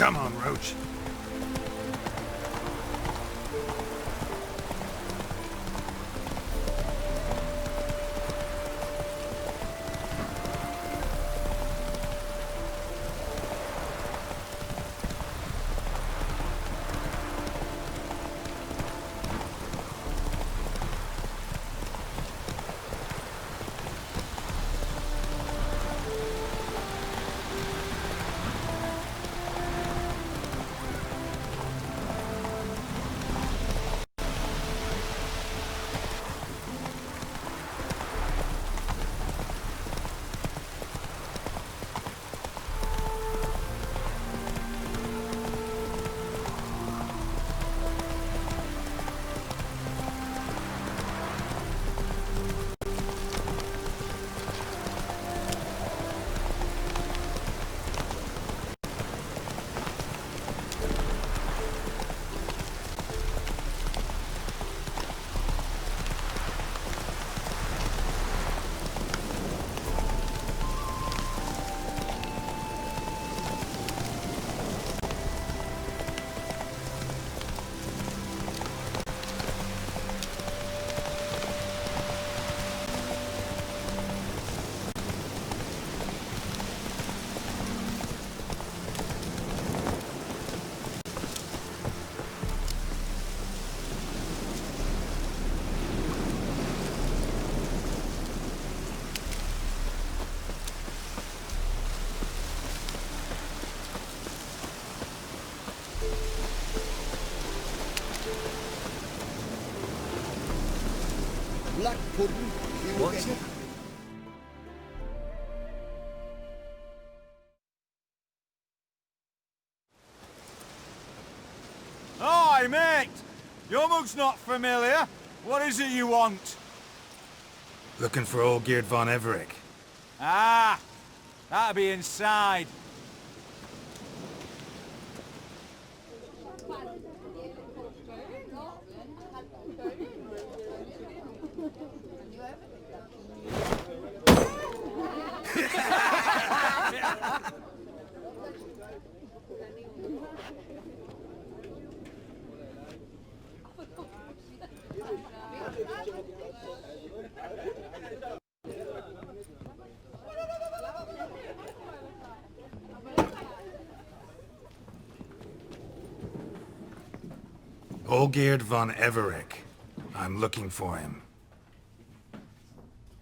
Come on, Roach. Black pudding. What's it? Hi, mate! Your mug's not familiar. What is it you want? Looking for old Geert von Everec. Ah! That'll be inside. Olgierd von Everec. I'm looking for him.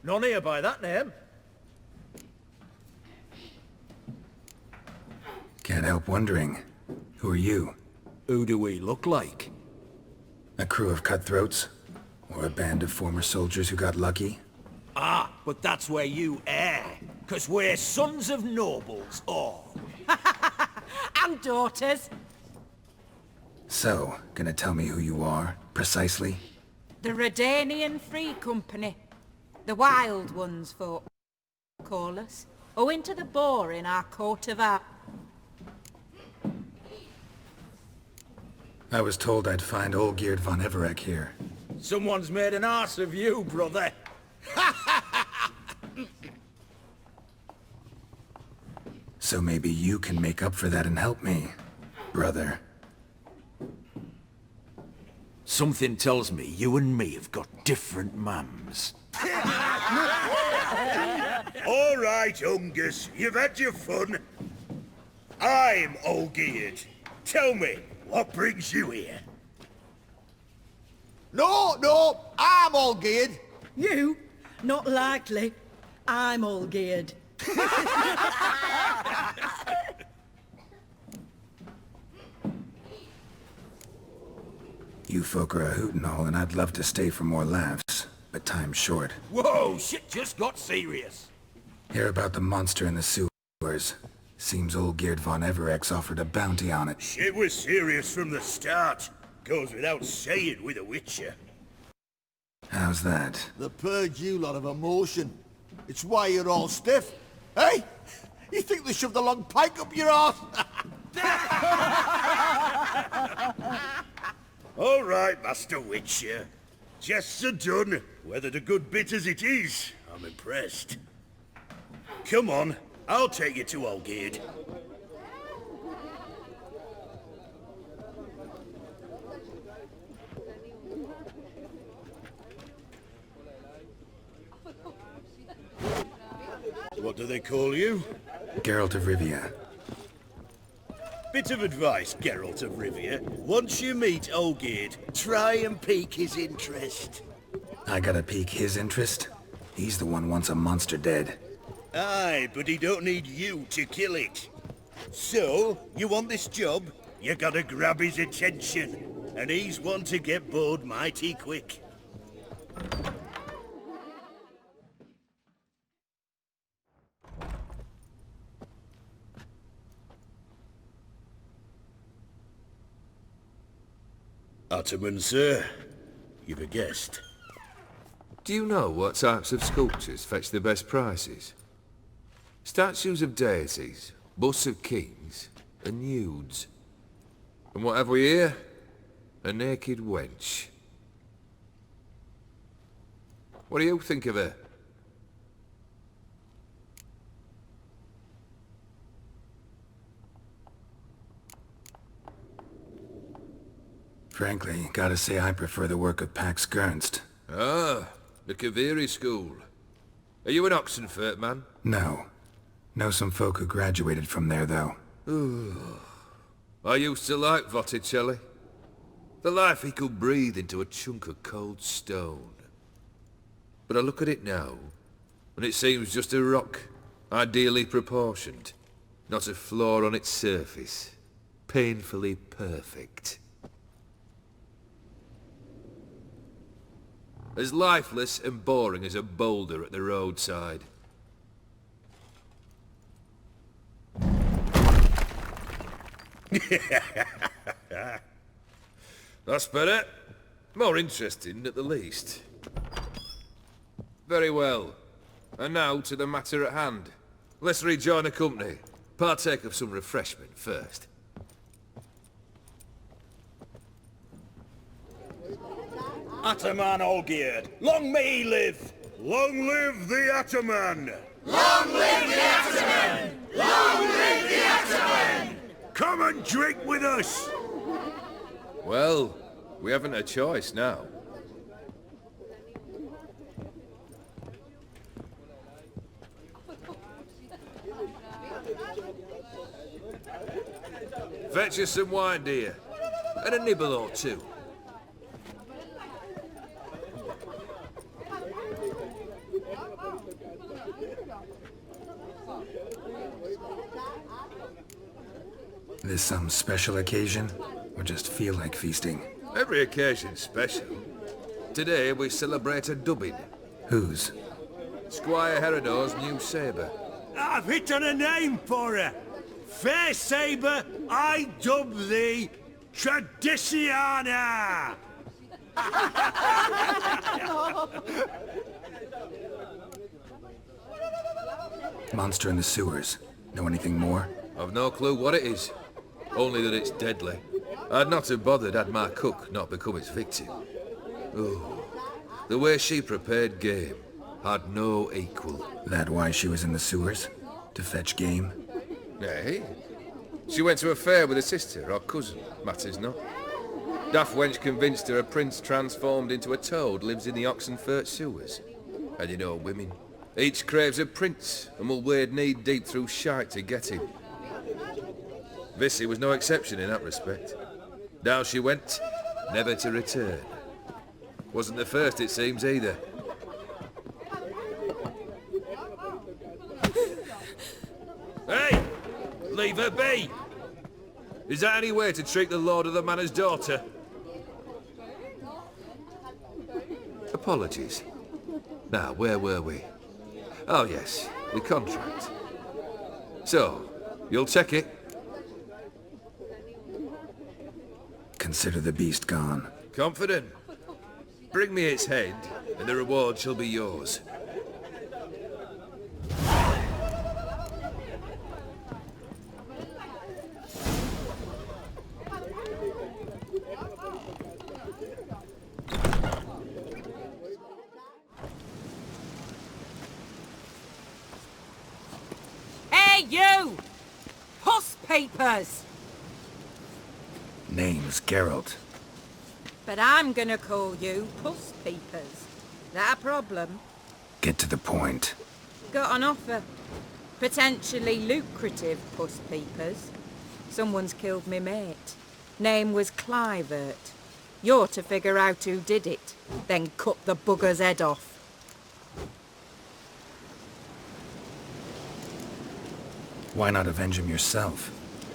None here by that name. Can't help wondering. Who are you? Who do we look like? A crew of cutthroats? Or a band of former soldiers who got lucky? Ah, but that's where you err. 'Cause we're sons of nobles, all. And daughters. So, gonna tell me who you are, precisely? The Redanian Free Company. The Wild Ones, folk call us. Owing to the boar in our coat of arms. I was told I'd find Olgierd von Everec here. Someone's made an arse of you, brother. So maybe you can make up for that and help me, brother. Something tells me you and me have got different mums. All right, Ungus, you've had your fun. I'm Olgierd. Tell me, what brings you here? No, I'm all geared. You? Not likely. I'm all geared. You folk are a hoot and all, and I'd love to stay for more laughs, but time's short. Whoa, shit just got serious. Hear about the monster in the sewers. Seems Olgierd von Everec's offered a bounty on it. Shit was serious from the start. Goes without saying with a Witcher. How's that? They purge you lot of emotion. It's why you're all stiff. Hey? You think they shoved a long pike up your arse? All right, Master Witcher. Jests are done. Whether the good bit as it is, I'm impressed. Come on, I'll take you to Olgierd. What do they call you? Geralt of Rivia. Bit of advice, Geralt of Rivia. Once you meet Olgierd, try and pique his interest. I gotta pique his interest? He's the one wants a monster dead. Aye, but he don't need you to kill it. So, you want this job? You gotta grab his attention. And he's one to get bored mighty quick. Ottoman, sir. You've a guest. Do you know what types of sculptures fetch the best prices? Statues of deities, busts of kings, and nudes. And what have we here? A naked wench. What do you think of her? Frankly, gotta say I prefer the work of Pax Gernst. Ah, the Cavill school. Are you an Oxenfurt man? No. Know some folk who graduated from there, though. I used to like Botticelli. The life he could breathe into a chunk of cold stone. But I look at it now, and it seems just a rock, ideally proportioned. Not a flaw on its surface. Painfully perfect. As lifeless and boring as a boulder at the roadside. That's better. More interesting, at the least. Very well. And now to the matter at hand. Let's rejoin the company. Partake of some refreshment first. Ataman Olgierd, long may he live! Long live the Ataman! Long live the Ataman! Long live the Ataman! Come and drink with us! Well, we haven't a choice now. Fetch us some wine, dear. And a nibble or two. This some special occasion? Or just feel like feasting? Every occasion's special. Today we celebrate a dubbing. Whose? Squire Herodor's new sabre. I've hit on a name for her. Fair Sabre, I dub thee Tradiciana! Monster in the sewers. Know anything more? I've no clue what it is. Only that it's deadly. I'd not have bothered had my cook not become its victim. Oh, the way she prepared game had no equal. That why she was in the sewers? To fetch game? Nay. She went to a fair with a sister or cousin, matters not. Daft wench convinced her a prince transformed into a toad lives in the Oxenfurt sewers. And you know women. Each craves a prince and will wade knee-deep through shite to get him. Vissy was no exception in that respect. Down she went, never to return. Wasn't the first, it seems, either. Hey! Leave her be! Is that any way to treat the lord of the manor's daughter? Apologies. Now, where were we? Oh yes, the contract. So, you'll check it? Consider the beast gone. Confident? Bring me its head, and the reward shall be yours. Hey, you! Puss papers! Name's Geralt. But I'm gonna call you Puss Peepers. That a problem? Get to the point. Got an offer. Potentially lucrative puss peepers. Someone's killed me mate. Name was Clivert. You're to figure out who did it, then cut the bugger's head off. Why not avenge him yourself?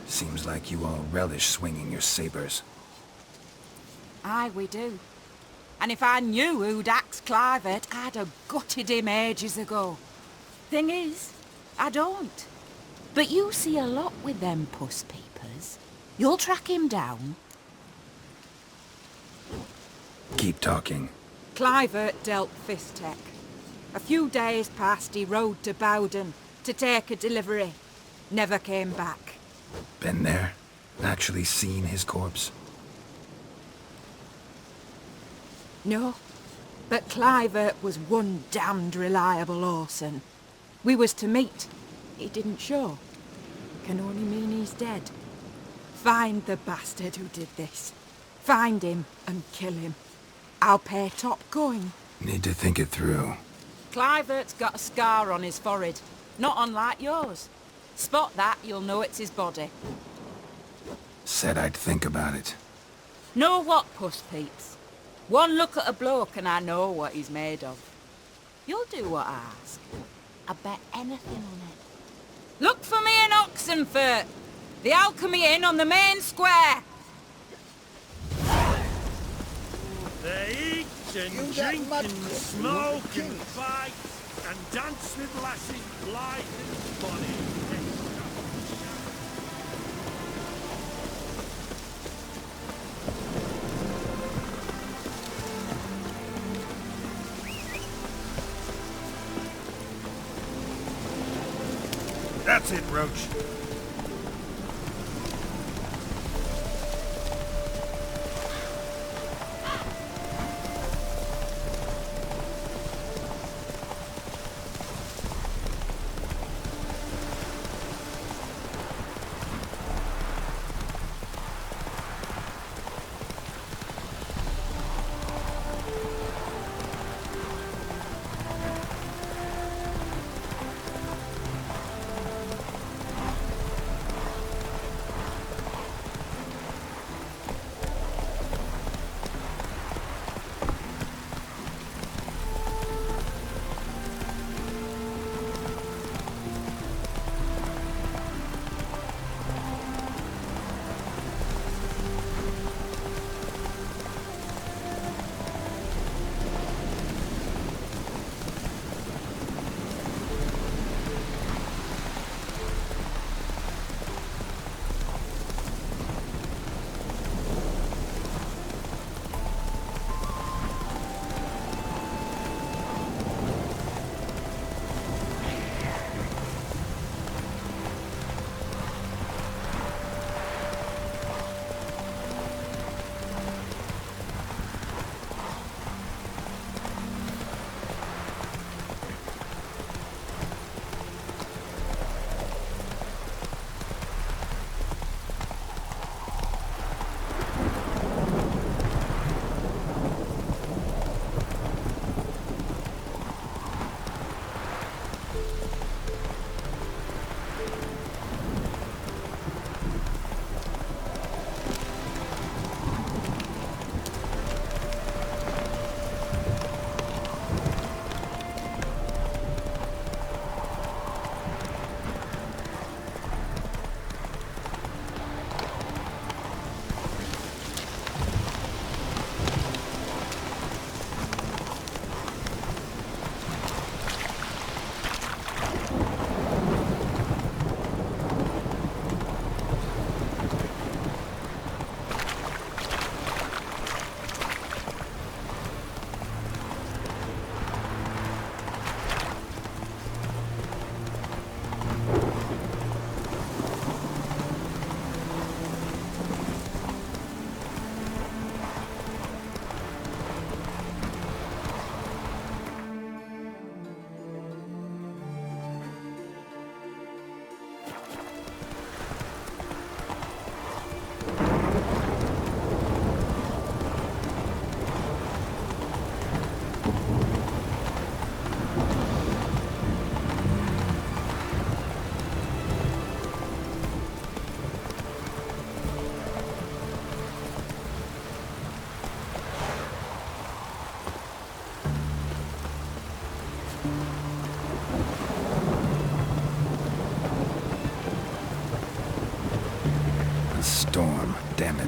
Seems like you all relish swinging your sabers. Aye, we do. And if I knew who'd axed Clivert, I'd have gutted him ages ago. Thing is, I don't. But you see a lot with them puss peepers. You'll track him down. Keep talking. Clivert dealt Fistech. A few days past, he rode to Bowden to take a delivery. Never came back. Been there? Actually seen his corpse? No, but Clivert was one damned reliable Orson. We was to meet. He didn't show. Can only mean he's dead. Find the bastard who did this. Find him and kill him. I'll pay top coin. Need to think it through. Clivert's got a scar on his forehead, not unlike yours. Spot that, you'll know it's his body. Said I'd think about it. Know what, puss peeps? One look at a bloke and I know what he's made of. You'll do what I ask. I bet anything on it. Look for me in Oxenfurt! The Alchemy Inn on the main square! They eat and drink and smoke and fight and dance with lasses blithe and bonny. That's it, Roach.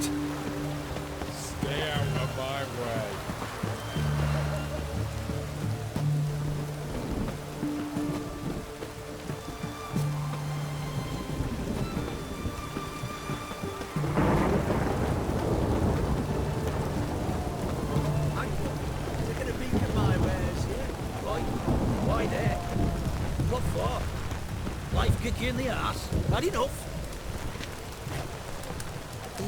that. Stay out of my way. They're gonna beacon my wares, yeah? Right. Why there? What for? Life kick you in the ass? Had enough?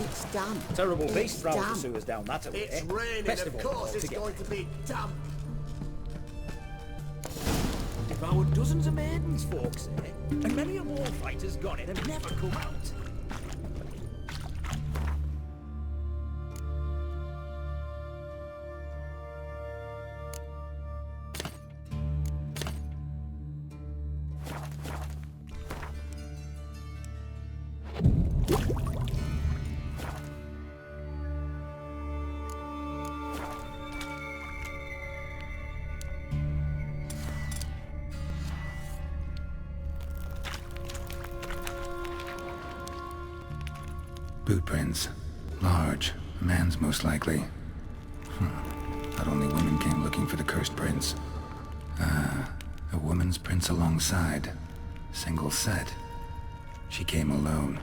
It's damp. Terrible It's beast throws the damp. sewers down that way. It's raining, Best of of all, course it's together. going to be damp. Devoured dozens of maidens, folks say, and many a war fighter's gone in and never come out. Boot prints. Large. A man's most likely. Not only women came looking for the cursed prince. A woman's prints alongside. Single set. She came alone.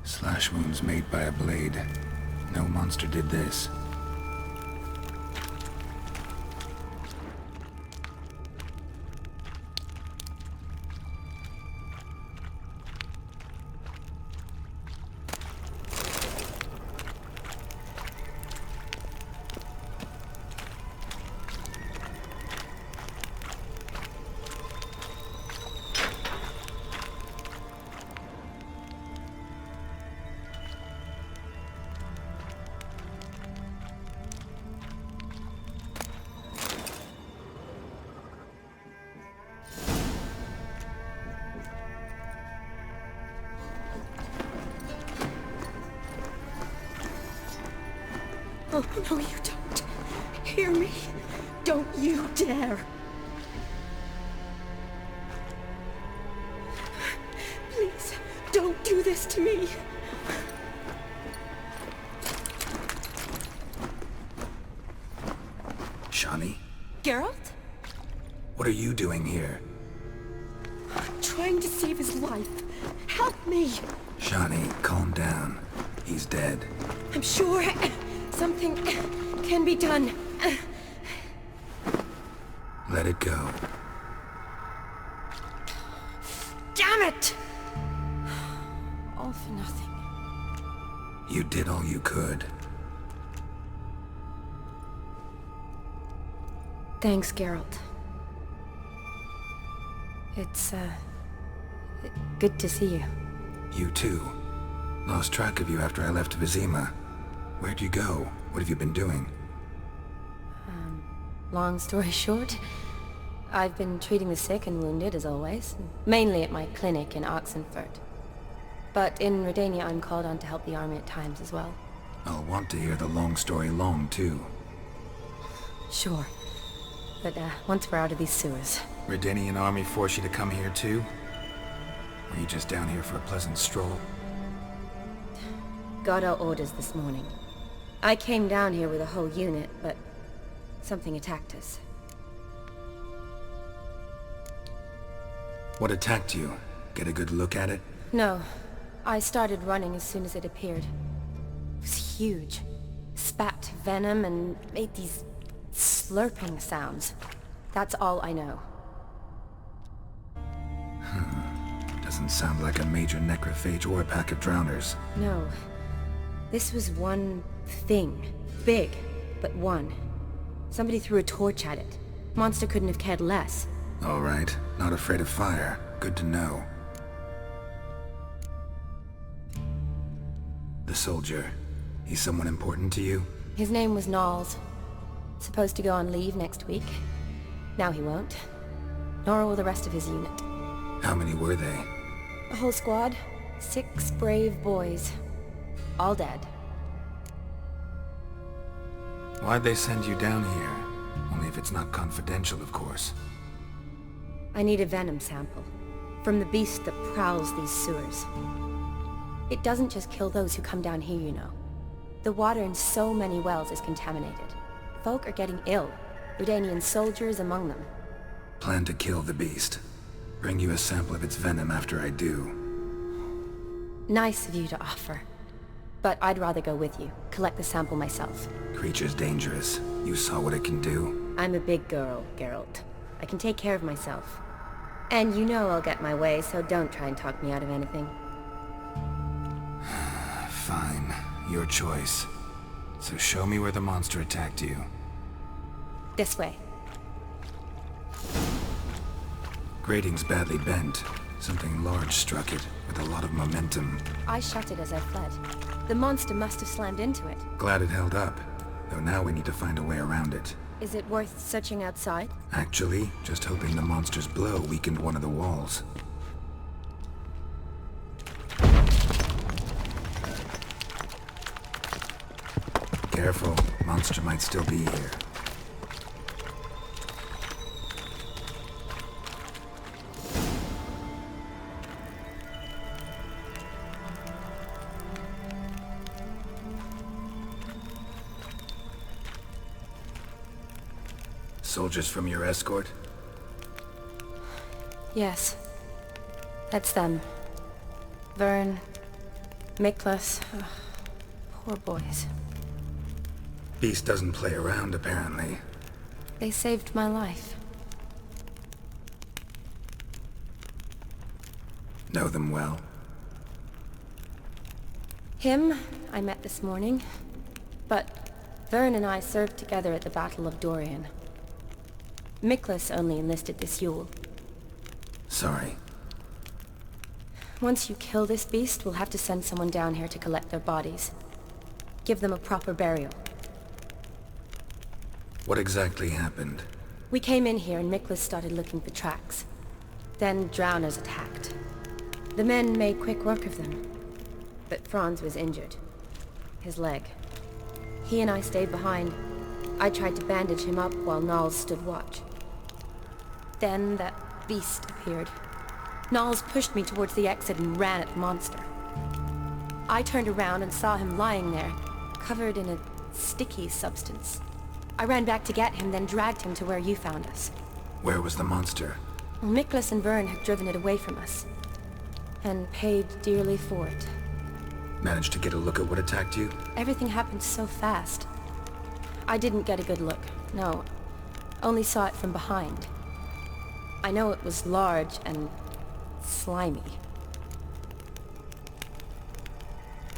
Slash wounds made by a blade. No monster did this. Oh, no, you don't. Hear me? Don't you dare. Please, don't do this to me. Shani? Geralt? What are you doing here? I'm trying to save his life. Help me. Shani, calm down. He's dead. I'm sure something can be done. Let it go. Damn it! All for nothing. You did all you could. Thanks, Geralt. It's, good to see you. You too. Lost track of you after I left Vizima. Where'd you go? What have you been doing? Long story short, I've been treating the sick and wounded, as always. Mainly at my clinic in Oxenfurt. But in Redania, I'm called on to help the army at times as well. I'll want to hear the long story long, too. Sure. But, once we're out of these sewers. Redanian army forced you to come here, too? Were you just down here for a pleasant stroll? Got our orders this morning. I came down here with a whole unit, but something attacked us. What attacked you? Get a good look at it? No. I started running as soon as it appeared. It was huge. Spat venom and made these slurping sounds. That's all I know. doesn't sound like a major necrophage or a pack of drowners. No. This was one thing. Big, but one. Somebody threw a torch at it. Monster couldn't have cared less. All right, not afraid of fire. Good to know. The soldier. He's someone important to you? His name was Knowles. Supposed to go on leave next week. Now he won't. Nor will the rest of his unit. How many were they? A whole squad. 6 brave boys. All dead. Why'd they send you down here? Only if it's not confidential, of course. I need a venom sample. From the beast that prowls these sewers. It doesn't just kill those who come down here, you know. The water in so many wells is contaminated. Folk are getting ill. Udanian soldiers among them. Plan to kill the beast. Bring you a sample of its venom after I do. Nice of you to offer. But I'd rather go with you. Collect the sample myself. Creature's dangerous. You saw what it can do. I'm a big girl, Geralt. I can take care of myself. And you know I'll get my way, so don't try and talk me out of anything. Fine. Your choice. So show me where the monster attacked you. This way. Grating's badly bent. Something large struck it, with a lot of momentum. I shut it as I fled. The monster must have slammed into it. Glad it held up. Though now we need to find a way around it. Is it worth searching outside? Actually, just hoping the monster's blow weakened one of the walls. Careful, monster might still be here. Soldiers from your escort? Yes. That's them. Vern, Miklas. Poor boys. Beast doesn't play around, apparently. They saved my life. Know them well? Him, I met this morning. But Vern and I served together at the Battle of Dorian. Miklas only enlisted this Yule. Sorry. Once you kill this beast, we'll have to send someone down here to collect their bodies. Give them a proper burial. What exactly happened? We came in here and Miklas started looking for tracks. Then drowners attacked. The men made quick work of them. But Franz was injured. His leg. He and I stayed behind. I tried to bandage him up while Knowles stood watch. Then that beast appeared. Knowles pushed me towards the exit and ran at the monster. I turned around and saw him lying there, covered in a sticky substance. I ran back to get him, then dragged him to where you found us. Where was the monster? Miklas and Vern had driven it away from us. And paid dearly for it. Managed to get a look at what attacked you? Everything happened so fast. I didn't get a good look, no. Only saw it from behind. I know it was large and slimy.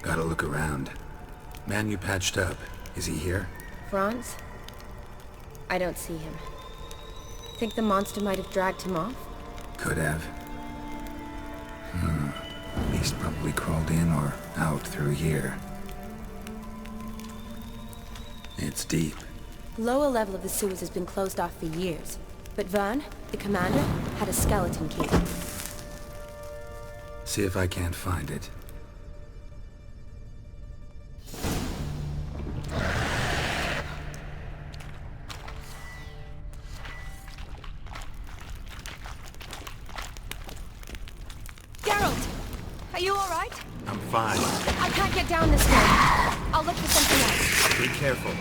Gotta look around. Man you patched up, is he here? Franz? I don't see him. Think the monster might have dragged him off? Could have. Beast probably crawled in or out through here. It's deep. Lower level of the sewers has been closed off for years. But Vern, the commander, had a skeleton key. See if I can't find it. Geralt! Are you alright? I'm fine. I can't get down this way. I'll look for something else. Be careful.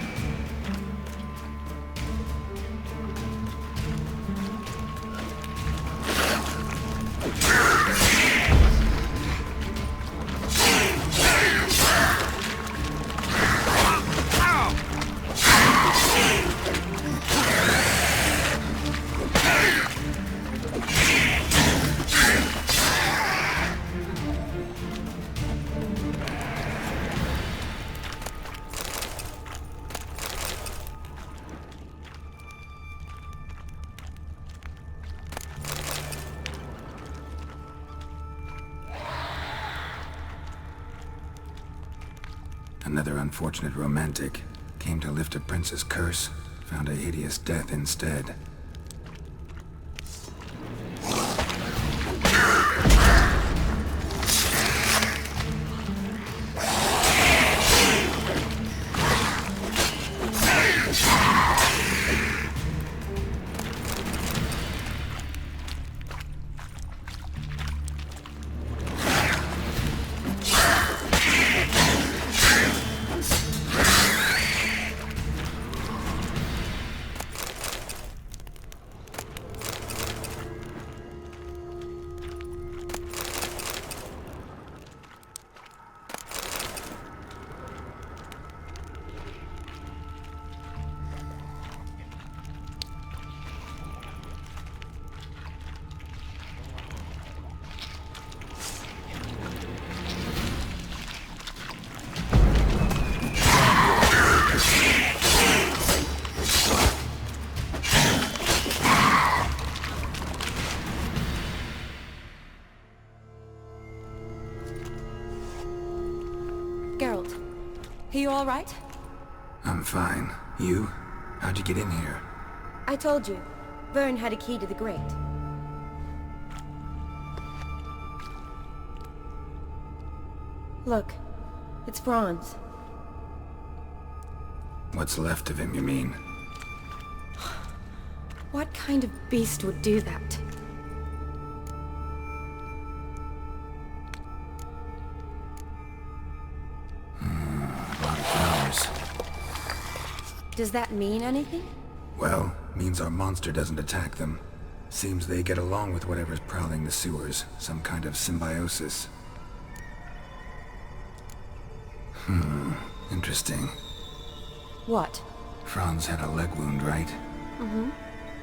Another unfortunate romantic came to lift a prince's curse, found a hideous death instead. Geralt, are you all right? I'm fine. You? How'd you get in here? I told you, Vern had a key to the grate. Look, it's Franz. What's left of him, you mean? What kind of beast would do that? A lot of flowers. Does that mean anything? Well, means our monster doesn't attack them. Seems they get along with whatever's prowling the sewers. Some kind of symbiosis. Interesting. What? Franz had a leg wound, right? Mm-hmm.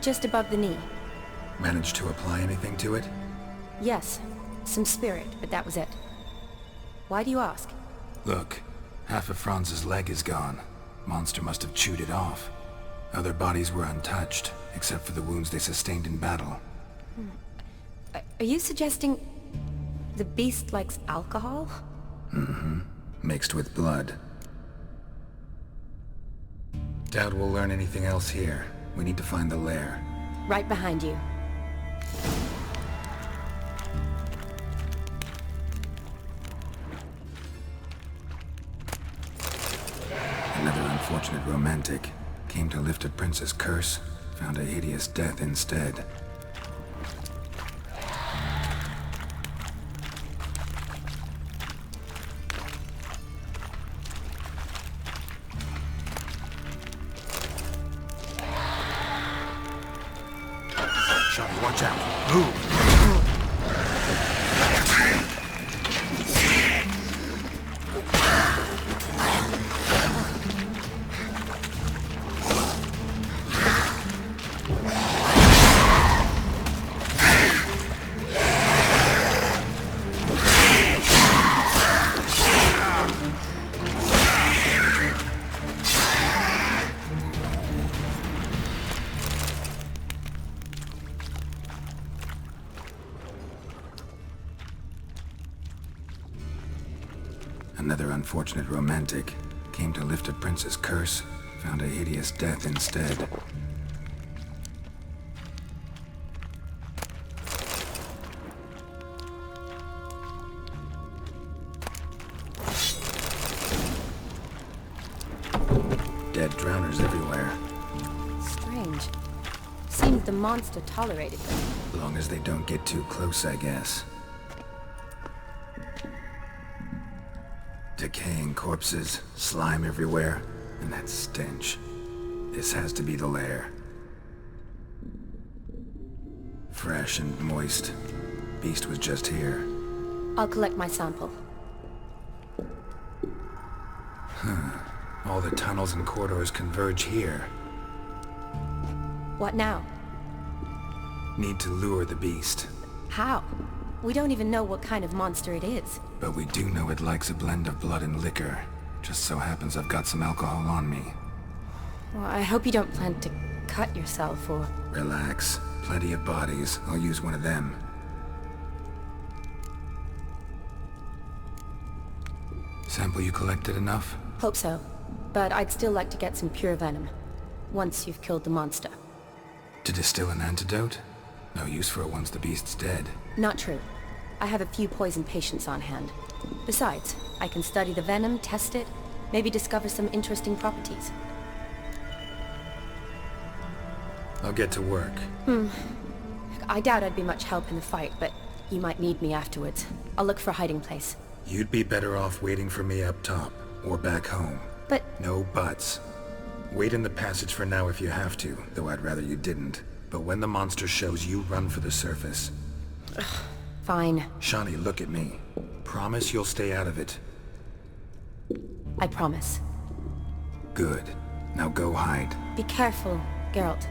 Just above the knee. Managed to apply anything to it? Yes. Some spirit, but that was it. Why do you ask? Look, half of Franz's leg is gone. Monster must have chewed it off. Other bodies were untouched, except for the wounds they sustained in battle. Are you suggesting the beast likes alcohol? Mm-hmm. Mixed with blood. Doubt we'll learn anything else here. We need to find the lair. Right behind you. Another unfortunate romantic came to lift a prince's curse, found a hideous death instead. Shotty, watch out! Move! Another unfortunate romantic came to lift a prince's curse, found a hideous death instead. Dead drowners everywhere. Strange. Seems the monster tolerated them. As long as they don't get too close, I guess. Decaying corpses, slime everywhere, and that stench. This has to be the lair. Fresh and moist. Beast was just here. I'll collect my sample. All the tunnels and corridors converge here. What now? Need to lure the beast. How? We don't even know what kind of monster it is. But we do know it likes a blend of blood and liquor. Just so happens I've got some alcohol on me. Well, I hope you don't plan to cut yourself or... Relax. Plenty of bodies. I'll use one of them. Sample you collected enough? Hope so. But I'd still like to get some pure venom. Once you've killed the monster. To distill an antidote? No use for it once the beast's dead. Not true. I have a few poison patients on hand. Besides, I can study the venom, test it, maybe discover some interesting properties. I'll get to work. I doubt I'd be much help in the fight, but you might need me afterwards. I'll look for a hiding place. You'd be better off waiting for me up top, or back home. But... No buts. Wait in the passage for now if you have to, though I'd rather you didn't. But when the monster shows, you run for the surface. Fine. Shani, look at me. Promise you'll stay out of it. I promise. Good. Now go hide. Be careful, Geralt.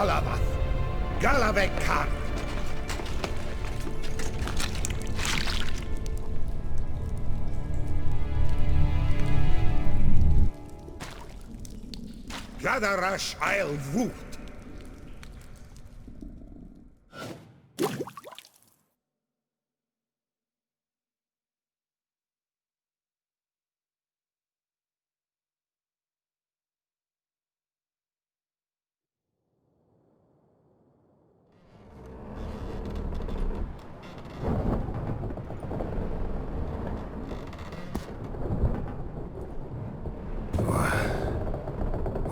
Halavath, Galavekar. Gadarash I'll Voot.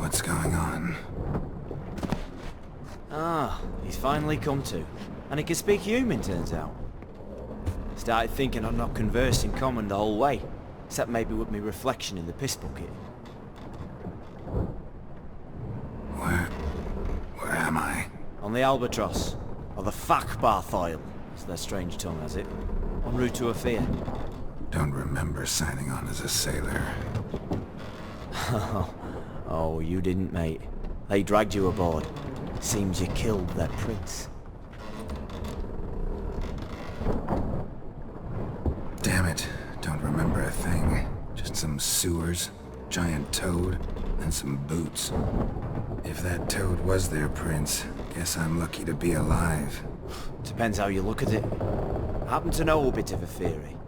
What's going on? Ah, he's finally come to. And he can speak human, turns out. Started thinking I'd not conversed in common the whole way, except maybe with me reflection in the piss bucket. Where am I? On the Albatross, or the Fakbarth Oil, as their strange tongue has it, en route to Afir. Don't remember signing on as a sailor. Oh, you didn't, mate. They dragged you aboard. Seems you killed their prince. Damn it, don't remember a thing. Just some sewers, giant toad, and some boots. If that toad was their prince, guess I'm lucky to be alive. Depends how you look at it. I happen to know a bit of a theory.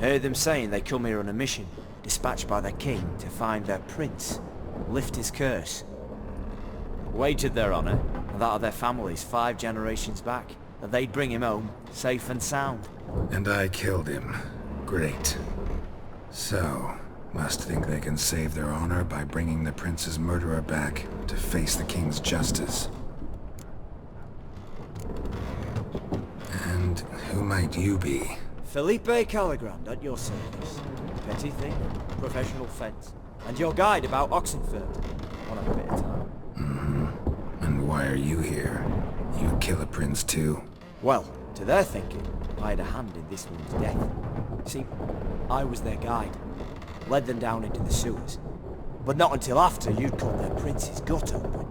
Heard them saying they come here on a mission, dispatched by their king to find their prince, lift his curse. Wagered their honour, and that of their families 5 generations back, that they'd bring him home, safe and sound. And I killed him. Great. So, must think they can save their honor by bringing the prince's murderer back to face the king's justice. And who might you be? Felipe Caligrand at your service. Petty thief, professional fence, and your guide about Oxenfurt. One of a bit of time. And why are you here? You kill a prince too? Well, to their thinking, I had a hand in this one's death. See, I was their guide. Led them down into the sewers. But not until after you'd cut their prince's gut open.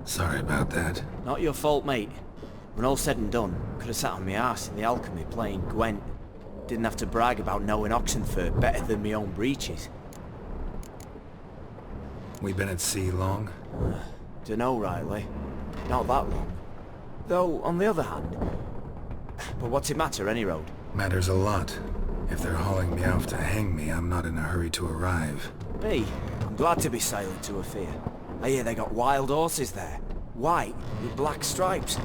Sorry about that. Not your fault, mate. When all said and done, could have sat on my arse in the alchemy playing Gwent. Didn't have to brag about knowing Oxenfurt better than my own breeches. We been at sea long? Dunno rightly. Not that long. Though, on the other hand... But what's it matter, any road? Matters a lot. If they're hauling me off to hang me, I'm not in a hurry to arrive. Me? I'm glad to be sailing to Afir. I hear they got wild horses there. White, with black stripes.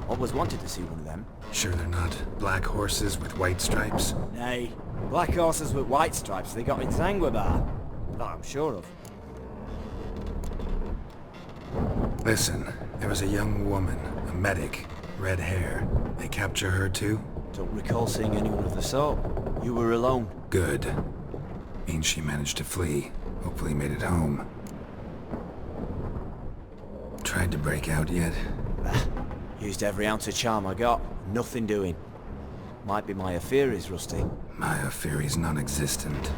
Always wanted to see one of them. Sure they're not black horses with white stripes? Nay, black horses with white stripes they got in Zanguibar. That I'm sure of. Listen, there was a young woman, a medic, red hair. They capture her too? Don't recall seeing anyone of the sort. You were alone. Good. Means she managed to flee. Hopefully made it home. Tried to break out yet? Used every ounce of charm I got. Nothing doing. Might be my affair is rusty. My affair is non-existent.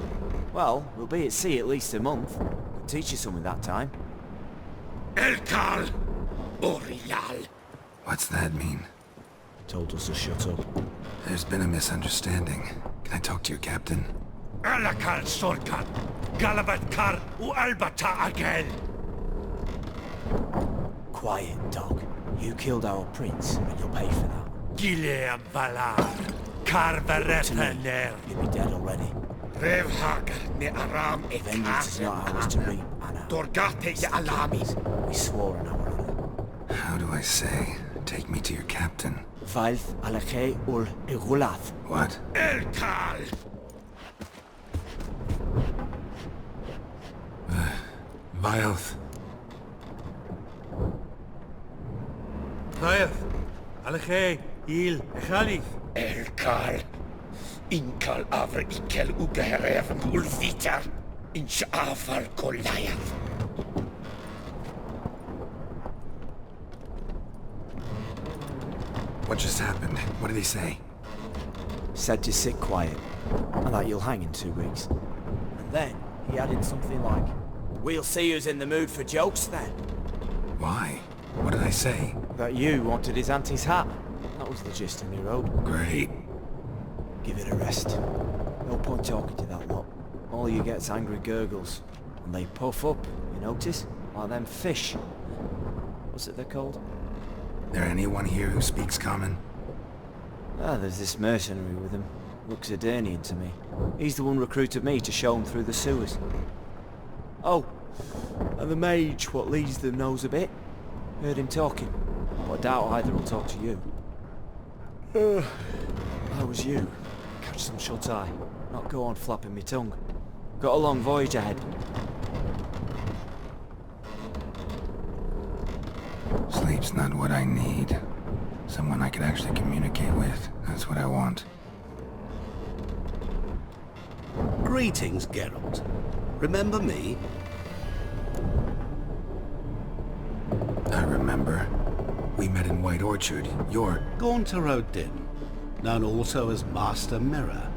Well, we'll be at sea at least a month. Could teach you something that time. Elkal Orial. What's that mean? Told us to shut up. There's been a misunderstanding. Can I talk to your captain? Alakal Sorkan. Galabat Kar Albata Agel. Quiet, dog. You killed our prince, and you'll pay for that. Gileam Valar. Carverepener. You'll be dead already. Revhagar ne Aram Vengeance is not ours to reap, Anna. Dorgate ye Alamis. We swore on our honor. How do I say? Take me to your captain. Valth Alakhe ur Igulath. What? Elkal. Vilth. Vilth. Alakhe. Il. Khalif. Elkal. Inkal Avr Ikel Ugerev Ulvita. Insha'afal Goliath. What just happened? What did he say? Said to sit quiet, and that you'll hang in 2 weeks. And then he added something like, "We'll see who's in the mood for jokes then." Why? What did I say? That you wanted his auntie's hat. That was the gist of me road. Great. Give it a rest. No point talking to that lot. All you get's angry gurgles. And they puff up, you notice? Like them fish. What's it they're called? There anyone here who speaks common? Ah, there's this mercenary with him. Looks Adernian to me. He's the one recruited me to show him through the sewers. Oh, and the mage what leads them knows a bit. Heard him talking, but I doubt either will talk to you. How was you? Catch some shut-eye. Not go on flapping me tongue. Got a long voyage ahead. Sleep's not what I need. Someone I could actually communicate with. That's what I want. Greetings, Geralt. Remember me? I remember. We met in White Orchard. You're... Gaunter Odin, known also as Master Mirror.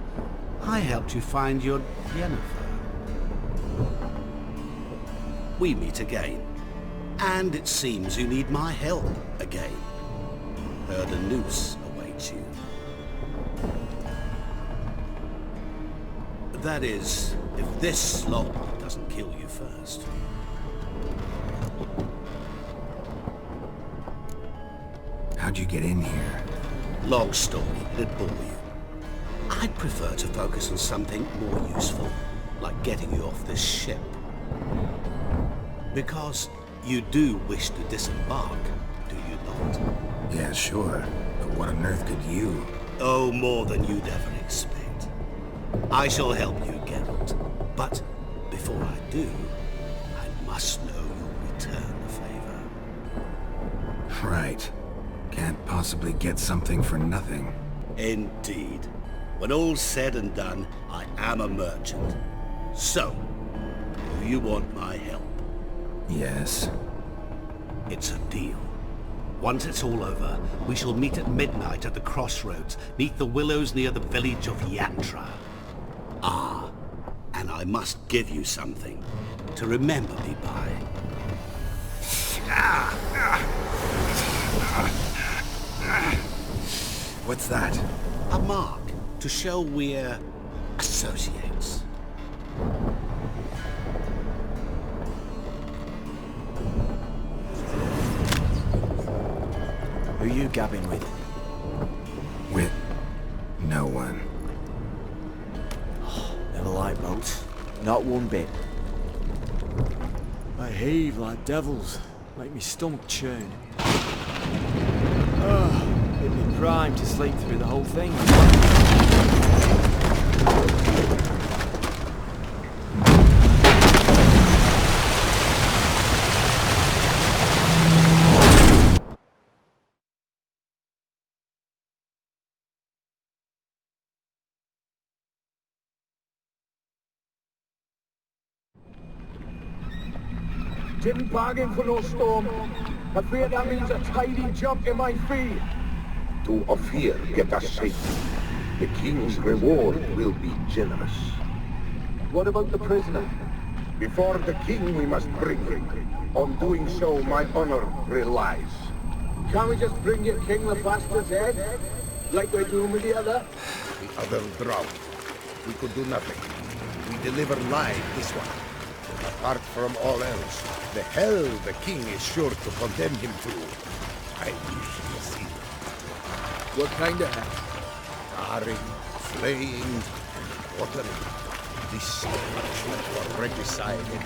I helped you find your Yennefer. We meet again. And it seems you need my help again. Heard a noose awaits you. That is, if this slog doesn't kill you first. How'd you get in here? Long story, it'd bore you. I'd prefer to focus on something more useful. like getting you off this ship. Because you do wish to disembark, do you not? Yeah, sure. But what on earth could you? Oh, more than you'd ever expect. I shall help you, Geralt. But before I do, I must know you'll return the favor. Right. Can't possibly get something for nothing. Indeed. When all's said and done, I am a merchant. So, do you want my help? Yes. It's a deal. Once it's all over, we shall meet at midnight at the crossroads, neath the willows near the village of Yantra. Ah, and I must give you something to remember me by. What's that? A mark to show we're associates. Who are you gabbing with? With no one. Never liked boats. Not one bit. They heave like devils. Make me stomach churn. It'd be prime to sleep through the whole thing. Didn't bargain for no storm. I fear that means a tidy jump in my fee. To Ophir get us safe. The king's reward will be generous. What about the prisoner? Before the king we must bring him. On doing so my honor relies. Can't we just bring your king the bastard's head? Like we're doing with the other? The other drowned. We could do nothing. We deliver live this one. Apart from all else, the hell the king is sure to condemn him to. I wish to see it. What kind of hell? Carring, slaying, watering. This punishment for regicide and